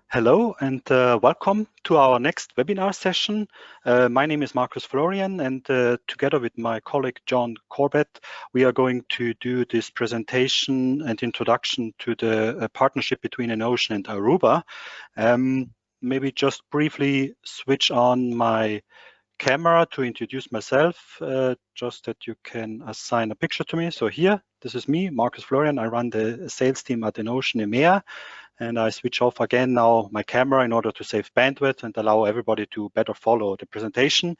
Hello and welcome to our next webinar session. My name is Marcus Florian, and together with my colleague John Corbett, we are going to do this presentation and introduction to the partnership between EnOcean and Aruba. Maybe just briefly switch on my camera to introduce myself, just that you can assign a picture to me. So here, this is me, Marcus Florian. I run the sales team at EnOcean EMEA. And I switch off again now my camera in order to save bandwidth and allow everybody to better follow the presentation.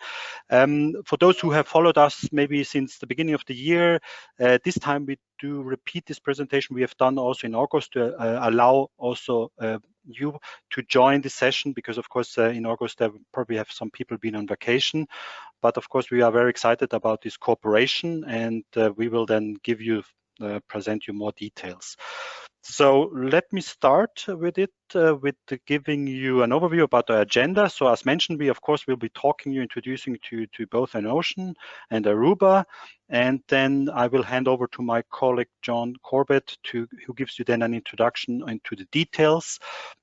For those who have followed us maybe since the beginning of the year, this time we do repeat this presentation we have done also in August to allow also you to join this session, because of course in August there probably have some people been on vacation. But of course we are very excited about this cooperation, and we will then present you more details. So let me start with it, with giving you an overview about the agenda. So as mentioned, we of course will be introducing to both EnOcean and Aruba, and then I will hand over to my colleague John Corbett, who gives you then an introduction into the details.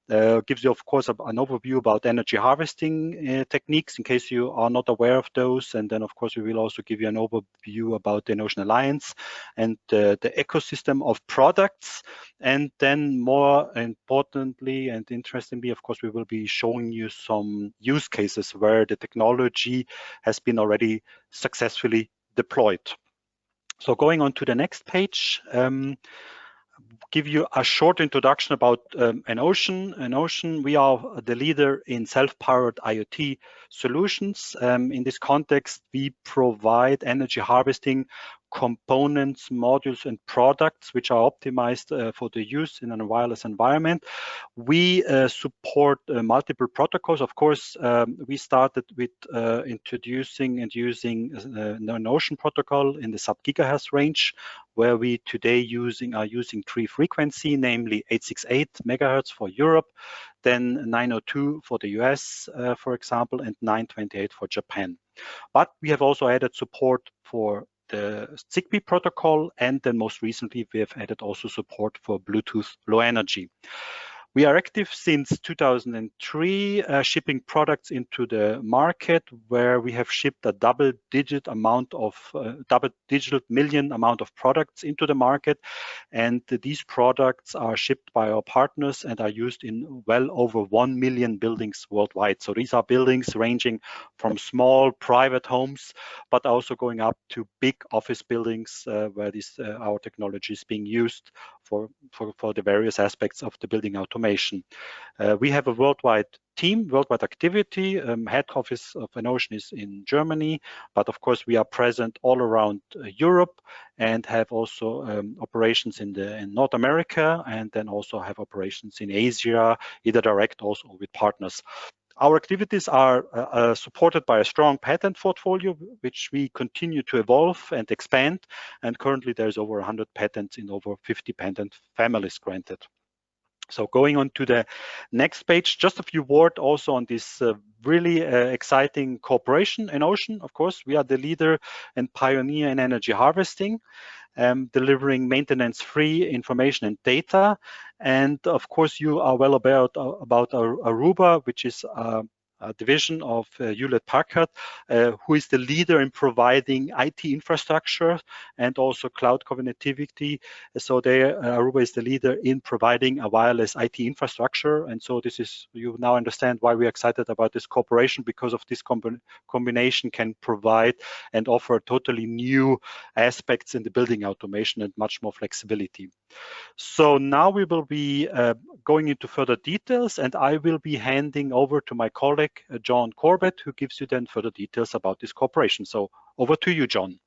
Gives you, of course, an overview about energy harvesting techniques in case you are not aware of those. And then, of course, we will also give you an overview about the EnOcean Alliance and the ecosystem of products. And then more importantly and interestingly, of course, we will be showing you some use cases where the technology has been already successfully deployed. So going on to the next page, give you a short introduction about EnOcean. EnOcean, we are the leader in self-powered IoT solutions. In this context, we provide energy harvesting components, modules, and products which are optimized for the use in a wireless environment. We support multiple protocols. Of course, we started with introducing and using the EnOcean protocol in the sub-gigahertz range, where we today are using 3 frequency, namely 868 megahertz for Europe, then 902 for the US, for example, and 928 for Japan. But we have also added support for the Zigbee protocol, and then most recently we have added also support for Bluetooth Low Energy. We are active since 2003, shipping products into the market, where we have shipped a double-digit million amount of products into the market. And these products are shipped by our partners and are used in well over 1 million buildings worldwide. So these are buildings ranging from small private homes, but also going up to big office buildings where our technology is being used for the various aspects of the building automation. We have a worldwide team, worldwide activity. Head office of EnOcean is in Germany, but of course we are present all around Europe and have also operations in North America, and then also have operations in Asia, either direct also with partners. Our activities are supported by a strong patent portfolio, which we continue to evolve and expand. And currently there's over 100 patents in over 50 patent families granted. So going on to the next page, just a few words also on this really exciting cooperation. EnOcean, of course, we are the leader and pioneer in energy harvesting, delivering maintenance-free information and data. And of course, you are well aware about Aruba, which is a division of Hewlett-Packard, who is the leader in providing IT infrastructure and also cloud connectivity. So Aruba is the leader in providing a wireless IT infrastructure. And so you now understand why we're excited about this cooperation, because of this combination can provide and offer totally new aspects in the building automation and much more flexibility. So now we will be going into further details, and I will be handing over to my colleague, John Corbett, who gives you then further details about this cooperation. So over to you, John.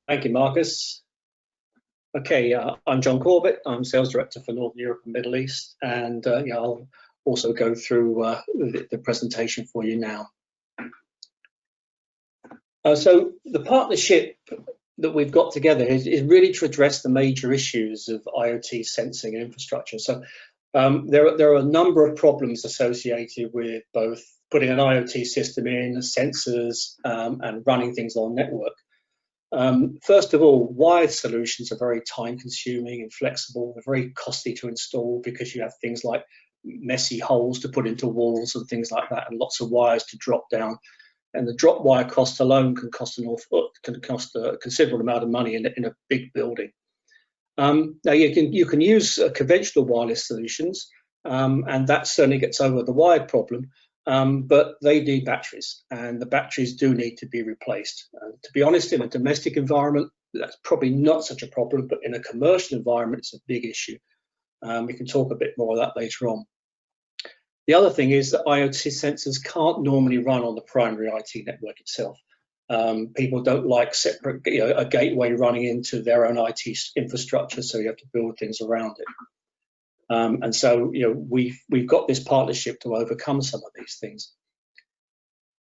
Thank you, Marcus. Okay, I'm John Corbett. I'm Sales Director for Northern Europe and Middle East, and I'll also go through the presentation for you now. So the partnership that we've got together is really to address the major issues of IoT sensing and infrastructure. So there are a number of problems associated with both putting an IoT system in, sensors, and running things on network. First of all, wired solutions are very time consuming and flexible. They're very costly to install because you have things like messy holes to put into walls and things like that, and lots of wires to drop down. And the drop wire cost alone can cost a considerable amount of money in a big building. Now you can use conventional wireless solutions, and that certainly gets over the wired problem. But they need batteries, and the batteries do need to be replaced. To be honest, in a domestic environment, that's probably not such a problem, but in a commercial environment, it's a big issue. We can talk a bit more of that later on. The other thing is that IoT sensors can't normally run on the primary IT network itself. People don't like separate, a gateway running into their own IT infrastructure, so you have to build things around it. And so, we've got this partnership to overcome some of these things.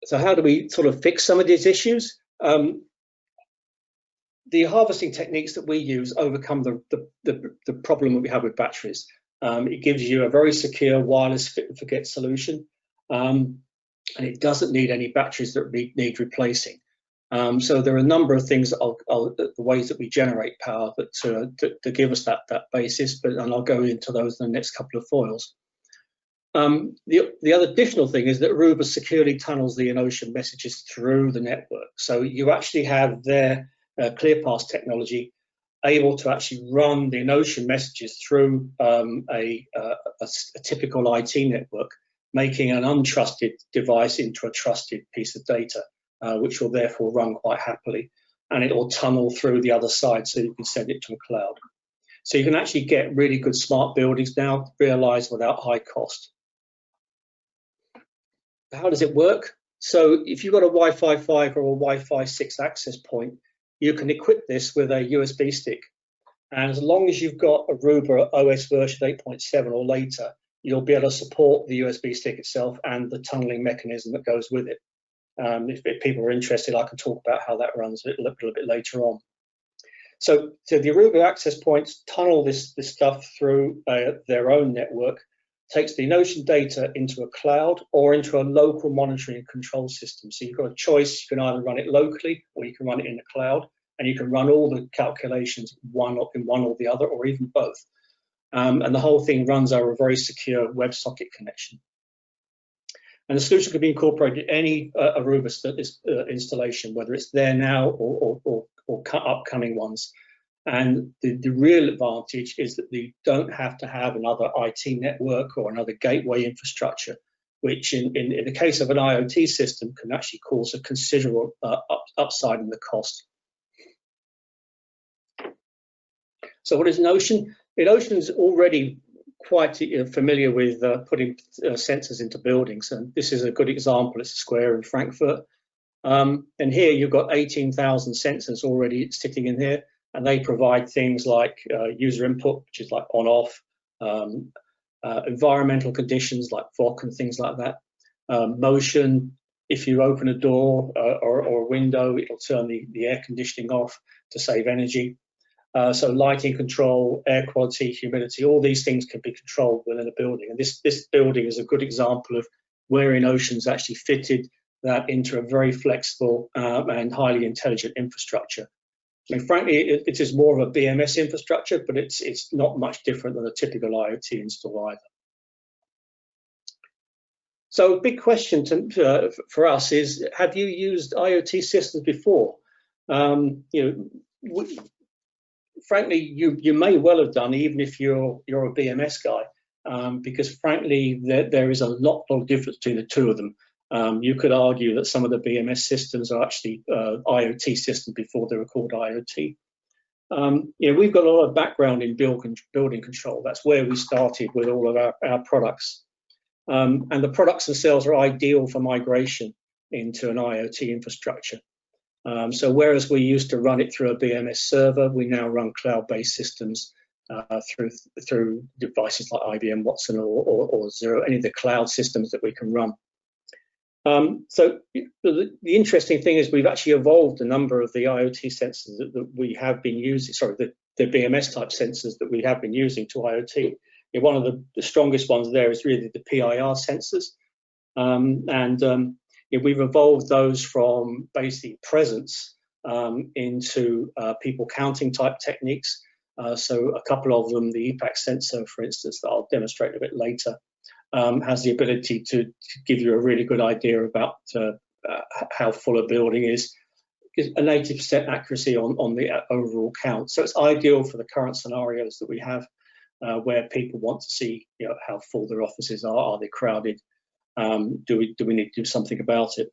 So how do we sort of fix some of these issues? The harvesting techniques that we use overcome the problem that we have with batteries. It gives you a very secure wireless fit and forget solution, and it doesn't need any batteries that need replacing. So there are a number of things the ways that we generate power to give us that basis, and I'll go into those in the next couple of foils. The other additional thing is that Aruba securely tunnels the EnOcean messages through the network. So you actually have their ClearPass technology able to actually run the EnOcean messages through a typical IT network, making an untrusted device into a trusted piece of data, which will therefore run quite happily, and it will tunnel through the other side so you can send it to a cloud. So you can actually get really good smart buildings now realized without high cost. How does it work? So if you've got a Wi-Fi 5 or a Wi-Fi 6 access point, you can equip this with a USB stick. And as long as you've got Aruba OS version 8.7 or later, you'll be able to support the USB stick itself and the tunneling mechanism that goes with it. If people are interested, I can talk about how that runs a little bit later on. So the Aruba access points tunnel this stuff through their own network, takes the EnOcean data into a cloud or into a local monitoring and control system. So you've got a choice. You can either run it locally or you can run it in the cloud, and you can run all the calculations in one or the other, or even both. And the whole thing runs over a very secure WebSocket connection. And the solution can be incorporated in any Aruba installation, whether it's there now or upcoming ones. And the real advantage is that you don't have to have another IT network or another gateway infrastructure, which in the case of an IoT system can actually cause a considerable upside in the cost. So what is EnOcean? EnOcean is already quite familiar with putting sensors into buildings, and this is a good example. It's a square in Frankfurt, and here you've got 18,000 sensors already sitting in here, and they provide things like user input, which is like on-off, environmental conditions like fog and things like that, motion. If you open a door or a window, it'll turn the air conditioning off to save energy. So lighting control, air quality, humidity, all these things can be controlled within a building. And this building is a good example of where EnOcean's actually fitted that into a very flexible and highly intelligent infrastructure. I mean, frankly, it is more of a BMS infrastructure, but it's not much different than a typical IoT install either. So a big question for us is, have you used IoT systems before? Frankly, you may well have done, even if you're a BMS guy, because frankly, there is a lot of difference between the two of them. You could argue that some of the BMS systems are actually IoT systems before they were called IoT. We've got a lot of background in building control. That's where we started with all of our products. And the products themselves are ideal for migration into an IoT infrastructure. So whereas we used to run it through a BMS server, we now run cloud-based systems through devices like IBM Watson or Zero, any of the cloud systems that we can run. So the interesting thing is we've actually evolved a number of the IoT sensors that we have been using, the BMS type sensors that we have been using to IoT. One of the strongest ones there is really the PIR sensors. We've evolved those from basically presence into people counting type techniques. So a couple of them, the EPAC sensor, for instance, that I'll demonstrate a bit later, has the ability to give you a really good idea about how full a building is. A 80% accuracy on the overall count. So it's ideal for the current scenarios that we have, where people want to see, how full their offices are. Are they crowded? Do we need to do something about it?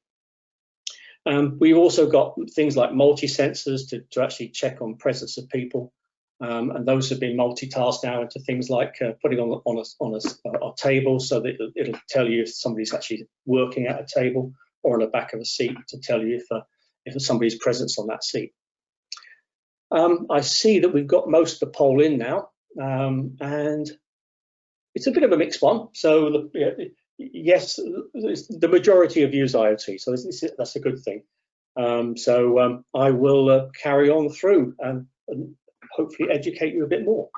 We've also got things like multi-sensors to actually check on presence of people, and those have been multitasked now into things like putting on a table, so that it'll tell you if somebody's actually working at a table, or on the back of a seat to tell you if somebody's presence on that seat. I see that we've got most of the poll in now, and it's a bit of a mixed one. So yes, the majority have used IoT, so that's a good thing. I will carry on through and hopefully educate you a bit more.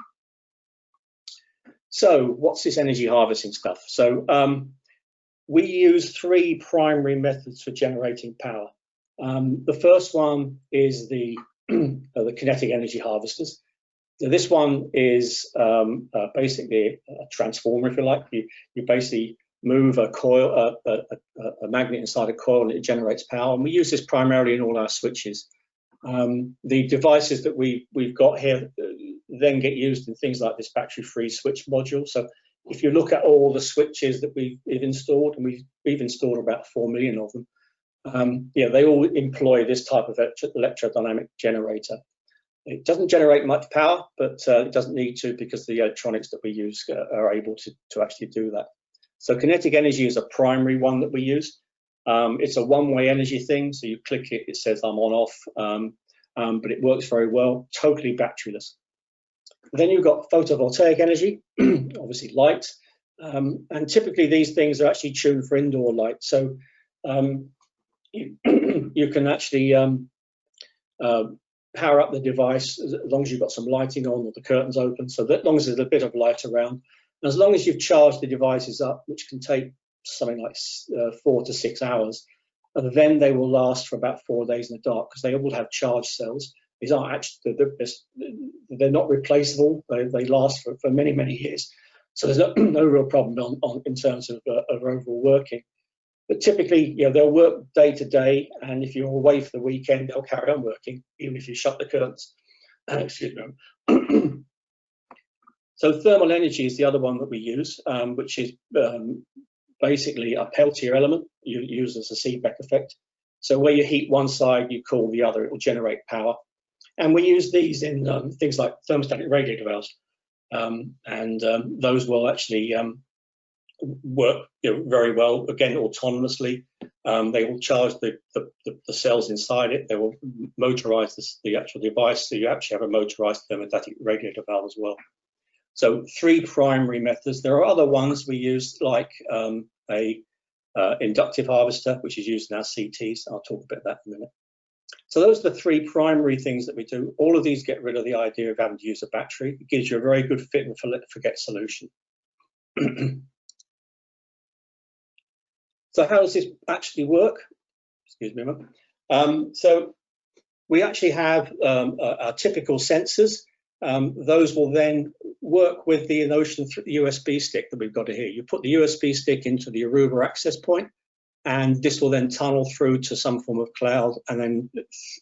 So what's this energy harvesting stuff? So we use 3 primary methods for generating power. The first one is the kinetic energy harvesters. So this one is basically a transformer, if you like. You basically move a coil, a magnet inside a coil, and it generates power. And we use this primarily in all our switches. The devices that we've got here then get used in things like this battery-free switch module. So if you look at all the switches that we've installed, and we've installed about 4 million of them, they all employ this type of electrodynamic generator. It doesn't generate much power, but it doesn't need to, because the electronics that we use are able to actually do that. So kinetic energy is a primary one that we use. It's a one-way energy thing, so you click it, it says I'm on off, but it works very well, totally batteryless. Then you've got photovoltaic energy, obviously light, and typically these things are actually tuned for indoor light. So you can actually power up the device as long as you've got some lighting on or the curtains open, so that as long as there's a bit of light around, and as long as you've charged the devices up, which can take something like 4 to 6 hours, and then they will last for about 4 days in the dark, because they all have charge cells. These aren't actually, they're not replaceable. They last for many, many years. So there's no real problem in terms of overall working. But typically, they'll work day to day, and if you're away for the weekend, they'll carry on working, even if you shut the curtains. Excuse me. So thermal energy is the other one that we use, which is basically a Peltier element you use as a Seebeck effect. So where you heat one side, you cool the other, it will generate power. And we use these in things like thermostatic radiator valves, and those will actually work very well, again, autonomously. They will charge the cells inside it. They will motorize the actual device, so you actually have a motorized thermostatic radiator valve as well. So 3 primary methods. There are other ones we use, like a inductive harvester, which is used in our CTs. I'll talk a bit about that in a minute. So those are the 3 primary things that we do. All of these get rid of the idea of having to use a battery. It gives you a very good fit and forget solution. So how does this actually work? Excuse me a moment. So we actually have our typical sensors. Those will then work with the EnOcean USB stick that we've got here. You put the USB stick into the Aruba access point, and this will then tunnel through to some form of cloud, and then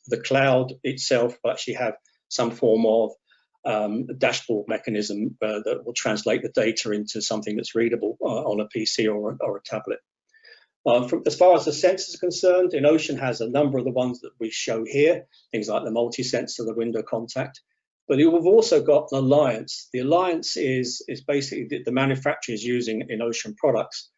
the cloud itself will actually have some form of dashboard mechanism that will translate the data into something that's readable on a PC or a tablet. As far as the sensors are concerned, EnOcean has a number of the ones that we show here, things like the multi-sensor, the window contact. But we've also got an alliance. The alliance is basically the manufacturers using EnOcean products.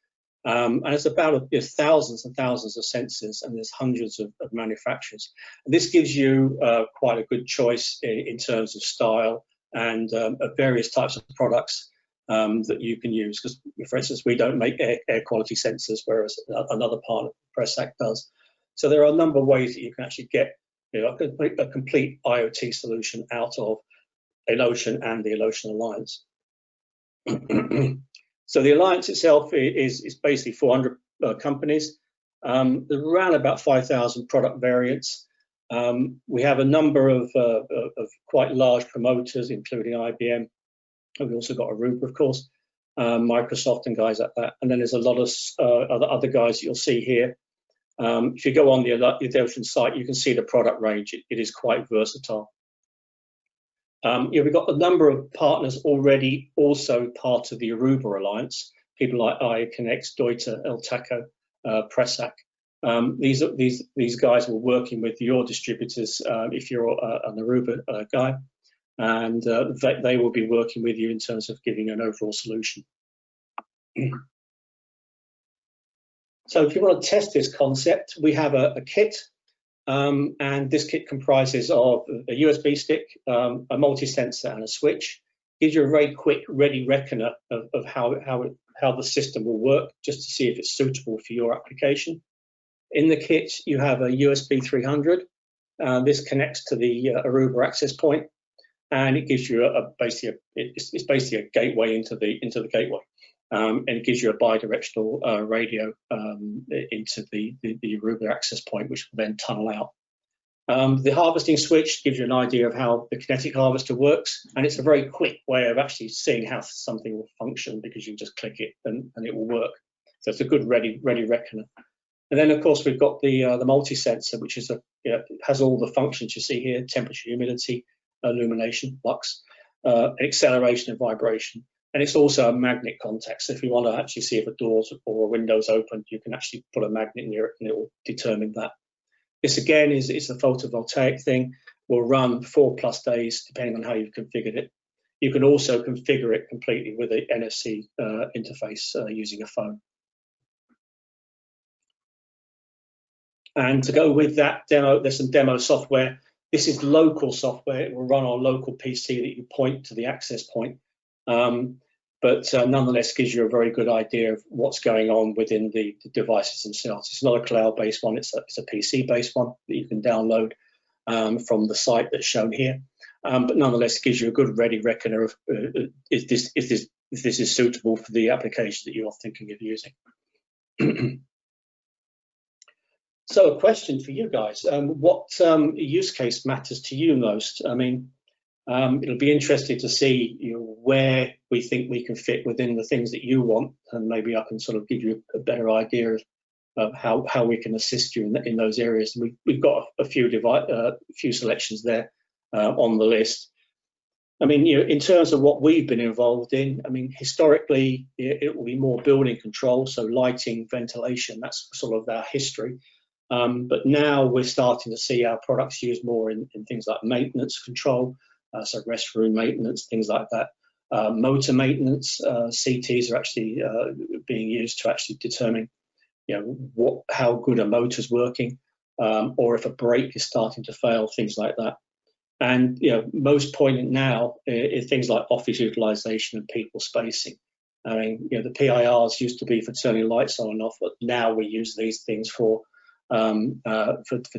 And it's about thousands and thousands of sensors, and there's hundreds of manufacturers. And this gives you quite a good choice in terms of style and various types of products that you can use. Because, for instance, we don't make air quality sensors, whereas another part of PressAct does. So there are a number of ways that you can actually get a complete IoT solution out of EnOcean and the EnOcean Alliance. So the Alliance itself is basically 400 companies. There's around about 5,000 product variants. We have a number of quite large promoters, including IBM. And we also got Aruba, of course. Microsoft and guys like that. And then there's a lot of other guys that you'll see here. If you go on the EnOcean site, you can see the product range. It is quite versatile. We've got a number of partners already also part of the Aruba Alliance, people like iConnect, Deuter, El Taco, Pressac. These guys were working with your distributors if you're an Aruba guy, and they will be working with you in terms of giving an overall solution. So if you want to test this concept, we have a kit, and this kit comprises of a USB stick, a multi-sensor and a switch. Gives you a very quick ready reckoner of how the system will work, just to see if it's suitable for your application. In the kit, you have a USB 300. This connects to the Aruba access point, and it gives you basically a gateway into the gateway, and it gives you a bidirectional radio into the Aruba access point, which will then tunnel out. The harvesting switch gives you an idea of how the kinetic harvester works, and it's a very quick way of actually seeing how something will function, because you can just click it and it will work. So it's a good ready reckoner. And then, of course, we've got the multi-sensor, which is has all the functions you see here: temperature, humidity, illumination, lux, acceleration and vibration. And it's also a magnet contact. So if you want to actually see if a door's or a window's open, you can actually put a magnet near it and it will determine that. This again is a photovoltaic thing. Will run 4+ days depending on how you've configured it. You can also configure it completely with an NFC interface using a phone. And to go with that demo, there's some demo software. This is local software. It will run on a local PC that you point to the access point. But nonetheless gives you a very good idea of what's going on within the devices themselves. It's not a cloud-based one, it's a PC-based one that you can download from the site that's shown here. But nonetheless, it gives you a good ready reckoner of if this is suitable for the application that you're thinking of using. So a question for you guys, what use case matters to you most? I mean, it'll be interesting to see where we think we can fit within the things that you want, and maybe I can sort of give you a better idea of how we can assist you in those areas. We've got a few selections there on the list. I mean, in terms of what we've been involved in, I mean, historically it will be more building control, so lighting, ventilation. That's sort of our history. But now we're starting to see our products used more in things like maintenance control, so restroom maintenance, things like that. Motor maintenance, CTs are actually being used to actually determine, how good a motor's working, or if a brake is starting to fail, things like that. And most poignant now is things like office utilization and people spacing. I mean, the PIRs used to be for turning lights on and off, but now we use these things for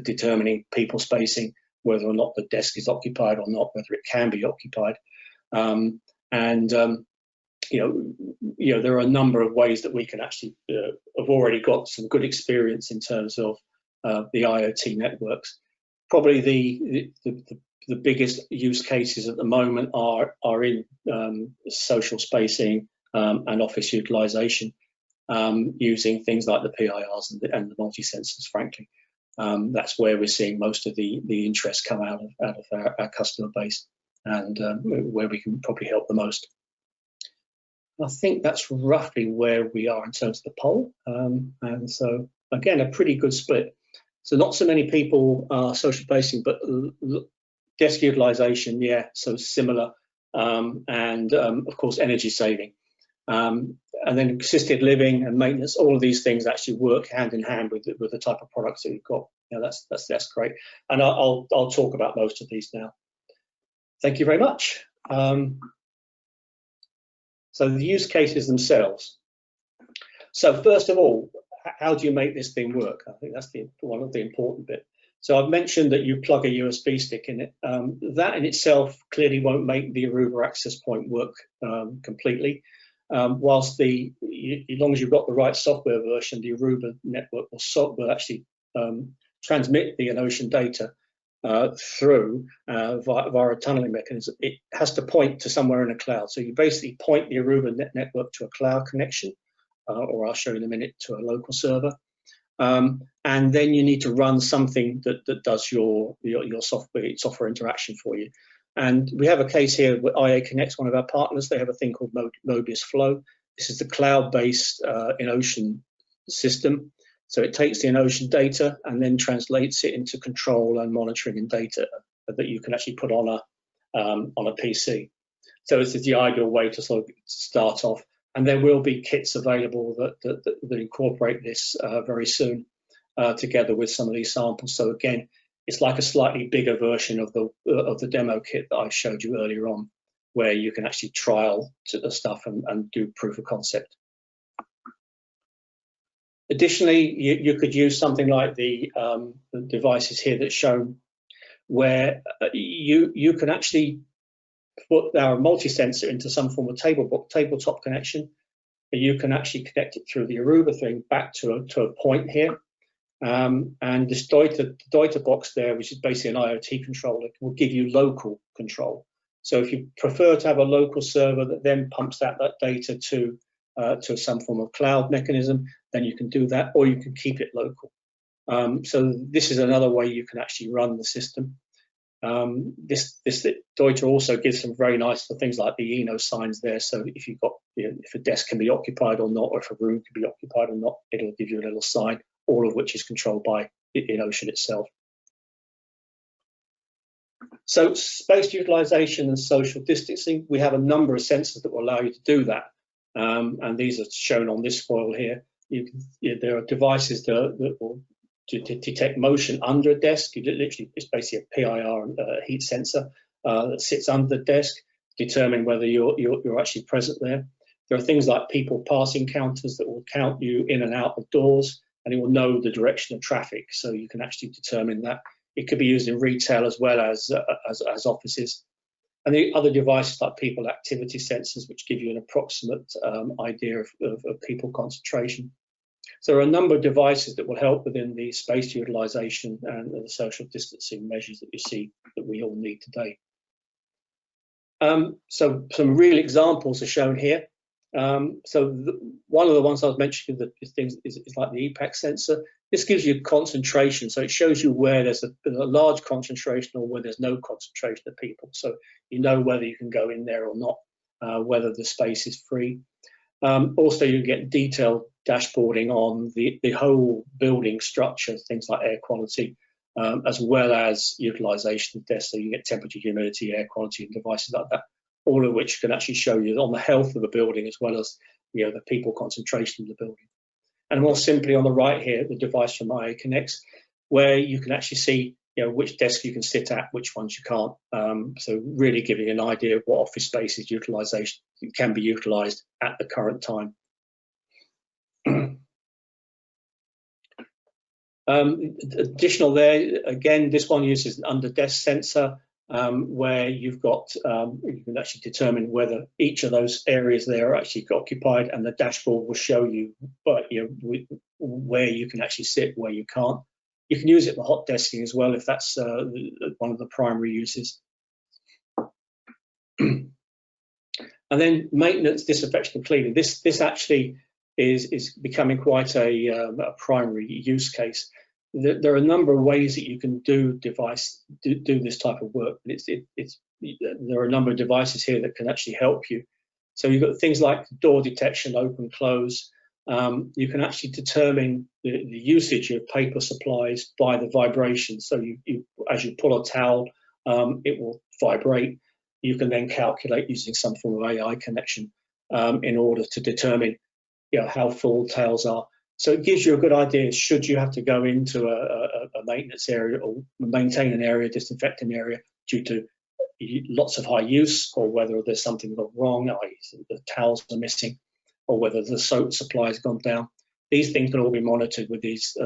determining people spacing, whether or not the desk is occupied or not, whether it can be occupied. There are a number of ways that we can actually have already got some good experience in terms of the IoT networks. Probably the biggest use cases at the moment are in social spacing and office utilization, using things like the PIRs and the multi-sensors, frankly. That's where we're seeing most of the interest come out of our customer base, and where we can probably help the most. I think that's roughly where we are in terms of the poll. And so, again, a pretty good split. So not so many people are social spacing, but desk utilization, yeah, so similar. And of course, energy saving. And then assisted living and maintenance, all of these things actually work hand in hand with the type of products that you've got. That's great. And I'll talk about most of these now. Thank you very much. So the use cases themselves. So first of all, how do you make this thing work? I think that's one of the important bit. So I've mentioned that you plug a USB stick in it. That in itself clearly won't make the Aruba access point work completely. Whilst as long as you've got the right software version, the Aruba network will actually transmit the EnOcean data through via a tunneling mechanism, it has to point to somewhere in a cloud. So you basically point the Aruba network to a cloud connection, or I'll show you in a minute, to a local server. And then you need to run something that does your software interaction for you. And we have a case here with IA Connect's one of our partners. They have a thing called Mobius Flow. This is the cloud-based EnOcean system. So it takes the EnOcean data and then translates it into control and monitoring and data that you can actually put on a PC. So this is the ideal way to sort of start off. And there will be kits available that incorporate this very soon, together with some of these samples. So again, it's like a slightly bigger version of the demo kit that I showed you earlier on, where you can actually trial the stuff and do proof of concept. Additionally, you could use something like the devices here that's shown, where you can actually put our multi-sensor into some form of tabletop connection. You can actually connect it through the Aruba thing back to a point here. And this Deuter box there, which is basically an IoT controller, will give you local control. So if you prefer to have a local server that then pumps out that data to some form of cloud mechanism, then you can do that, or you can keep it local. So this is another way you can actually run the system. This Deuter also gives some very nice things like the ENO signs there. So if you've got, if a desk can be occupied or not, or if a room can be occupied or not, it'll give you a little sign, all of which is controlled by EnOcean itself. So space utilization and social distancing, we have a number of sensors that will allow you to do that. And these are shown on this foil here. There are devices that will detect motion under a desk. It's basically a PIR heat sensor that sits under the desk, determine whether you're actually present there. There are things like people passing counters that will count you in and out of doors, and it will know the direction of traffic, so you can actually determine that. It could be used in retail as well as offices. And the other devices like people activity sensors, which give you an approximate idea of people concentration. So there are a number of devices that will help within the space utilization and the social distancing measures that you see that we all need today. So some real examples are shown here. One of the ones I was mentioning that is like the EPAC sensor. This gives you concentration, so it shows you where there's a large concentration or where there's no concentration of people. So you know whether you can go in there or not, whether the space is free. Also, you get detailed dashboarding on the whole building structure, things like air quality, as well as utilization of desks. So you get temperature, humidity, air quality, and devices like that, all of which can actually show you on the health of the building as well as the people concentration of the building. And more simply on the right here, the device from IA Connects, where you can actually see which desk you can sit at, which ones you can't. So really giving an idea of what office spaces utilization can be utilized at the current time. Additional there, again, this one uses an under desk sensor, where you've got, you can actually determine whether each of those areas there are actually occupied, and the dashboard will show you, where you can actually sit, where you can't. You can use it for hot desking as well if that's one of the primary uses. And then maintenance, disinfection, and cleaning. This actually is becoming quite a primary use case. There are a number of ways that you can do this type of work, but there are a number of devices here that can actually help you. So you've got things like door detection, open, close. You can actually determine the usage of paper supplies by the vibration. So as you pull a towel, it will vibrate. You can then calculate using some form of AI connection in order to determine how full towels are. So it gives you a good idea, should you have to go into a maintenance area or maintain an area, disinfect an area due to lots of high use, or whether there's something gone wrong, i.e. the towels are missing, or whether the soap supply has gone down. These things can all be monitored with these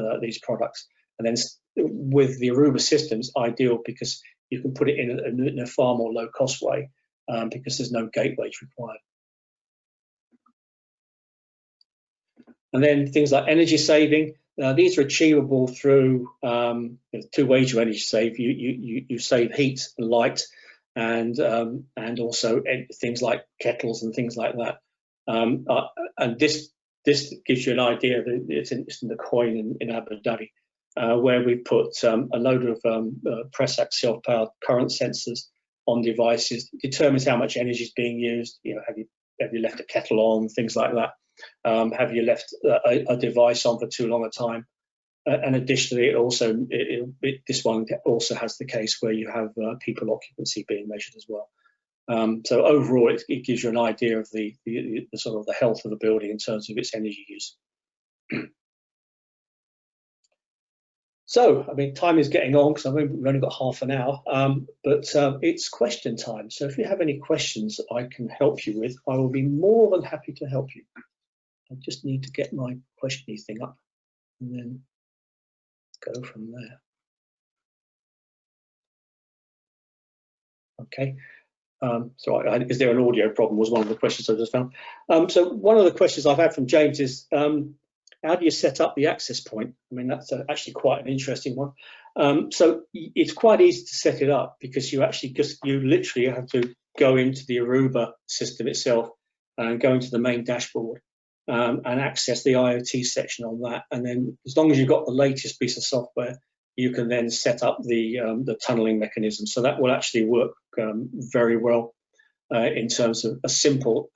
products. And then with the Aruba systems, ideal because you can put it in a far more low-cost way because there's no gateways required. And then things like energy saving. these are achievable through two ways you energy save. You save heat and light, and also things like kettles and things like that. And this gives you an idea that it's in the coin in Abu Dhabi, where we put a load of press axial powered current sensors on devices. It determines how much energy is being used. Have you left a kettle on, things like that. Have you left a device on for too long a time? And additionally, this one also has the case where you have people occupancy being measured as well. So overall, it gives you an idea of the sort of the health of the building in terms of its energy use. So, I mean, time is getting on because we've only got half an hour, but it's question time. So if you have any questions I can help you with, I will be more than happy to help you. I just need to get my questiony thing up and then go from there. Okay. So is there an audio problem was one of the questions I just found. So one of the questions I've had from James is, how do you set up the access point? I mean, that's actually quite an interesting one. So it's quite easy to set it up because you literally have to go into the Aruba system itself and go into the main dashboard and access the IoT section on that. And then as long as you've got the latest piece of software, you can then set up the tunneling mechanism. So that will actually work very well in terms of a simple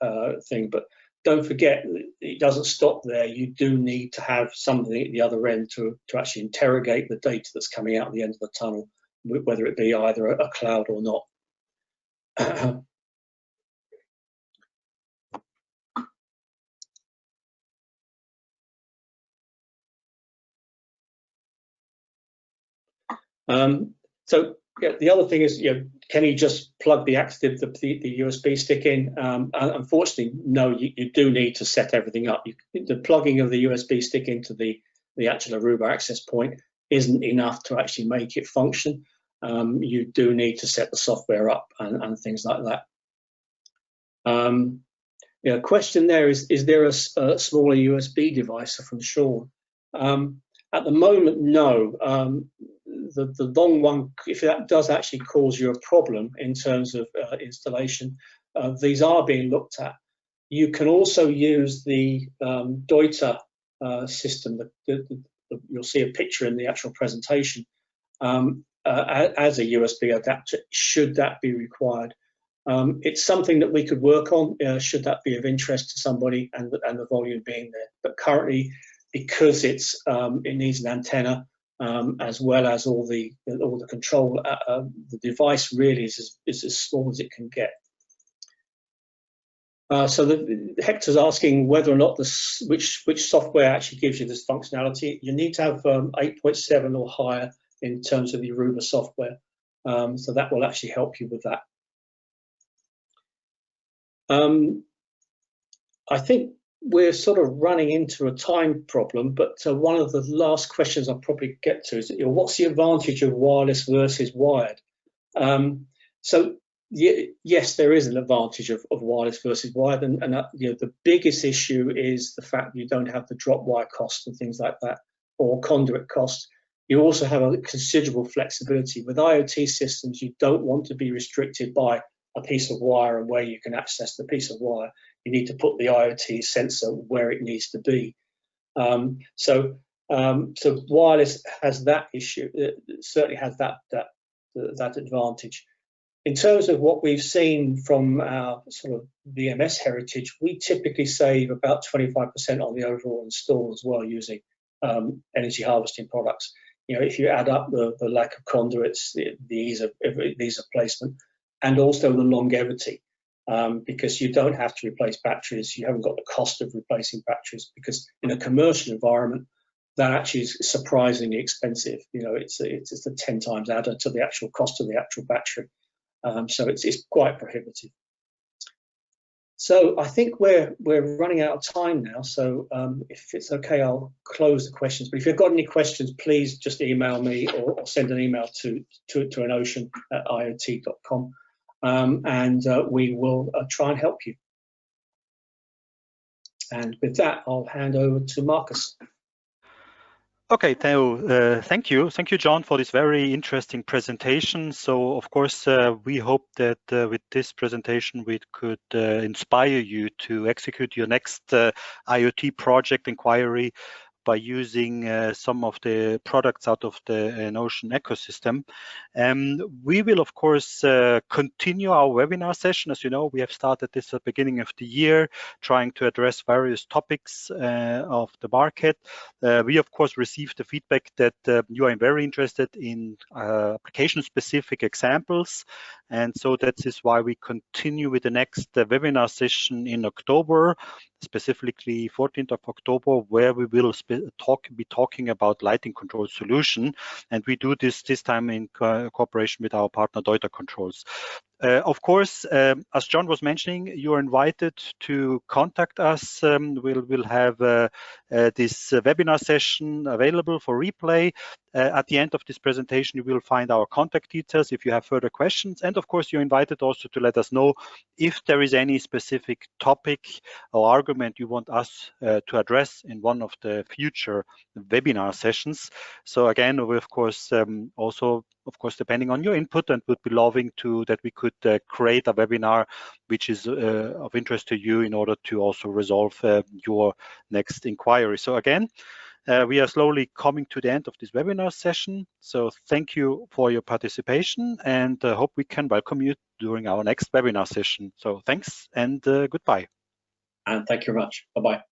thing. But don't forget, it doesn't stop there. You do need to have something at the other end to actually interrogate the data that's coming out the end of the tunnel, whether it be either a cloud or not. So yeah, the other thing is, can you just plug the USB stick in? Unfortunately, no. You do need to set everything up. The plugging of the USB stick into the actual Aruba access point isn't enough to actually make it function. You do need to set the software up and things like that. Question there is there a smaller USB device from Sean? At the moment, no. The long one, if that does actually cause you a problem in terms of installation, these are being looked at. You can also use the Deuter system. You'll see a picture in the actual presentation as a USB adapter, should that be required. It's something that we could work on, should that be of interest to somebody and the volume being there. But currently, because it needs an antenna, as well as all the control, the device really is as small as it can get. So Hector's asking whether or not which software actually gives you this functionality. You need to have 8.7 or higher in terms of the Aruba software, so that will actually help you with that. I think we're sort of running into a time problem, but one of the last questions I'll probably get to is, what's the advantage of wireless versus wired? So yes, there is an advantage of wireless versus wired, and the biggest issue is the fact that you don't have the drop wire cost and things like that, or conduit cost. You also have a considerable flexibility. With IoT systems, you don't want to be restricted by a piece of wire and where you can access the piece of wire. You need to put the IoT sensor where it needs to be. So wireless has that issue. It certainly has that advantage. In terms of what we've seen from our sort of VMS heritage, we typically save about 25% on the overall install as well, using energy harvesting products. If you add up the lack of conduits, the ease of placement, and also the longevity, because you don't have to replace batteries. You haven't got the cost of replacing batteries, because in a commercial environment, that actually is surprisingly expensive. It's a 10 times adder to the actual cost of the actual battery. So it's quite prohibitive. So I think we're running out of time now. So if it's okay, I'll close the questions. But if you've got any questions, please just email me or send an email to EnOcean@iot.com. And we will try and help you. And with that, I'll hand over to Marcus. Okay, thank you, John, for this very interesting presentation. So, of course, we hope that with this presentation we could inspire you to execute your next IoT project inquiry by using some of the products out of the EnOcean ecosystem. We will, of course, continue our webinar session. As you know, we have started this at the beginning of the year, trying to address various topics of the market. We, of course, received the feedback that you are very interested in application-specific examples. And so that is why we continue with the next webinar session in October, specifically 14th of October, where we will be talking about lighting control solution. And we do this time in cooperation with our partner Deuter Controls. Of course, as John was mentioning, you're invited to contact us. We'll have this webinar session available for replay. At the end of this presentation, you will find our contact details if you have further questions. And of course, you're invited also to let us know if there is any specific topic or argument you want us to address in one of the future webinar sessions. So again, we of course also, of course, depending on your input, and would be loving to that we could create a webinar which is of interest to you in order to also resolve your next inquiry. So again, we are slowly coming to the end of this webinar session. So thank you for your participation, and hope we can welcome you during our next webinar session. So thanks and goodbye. And thank you very much. Bye-bye.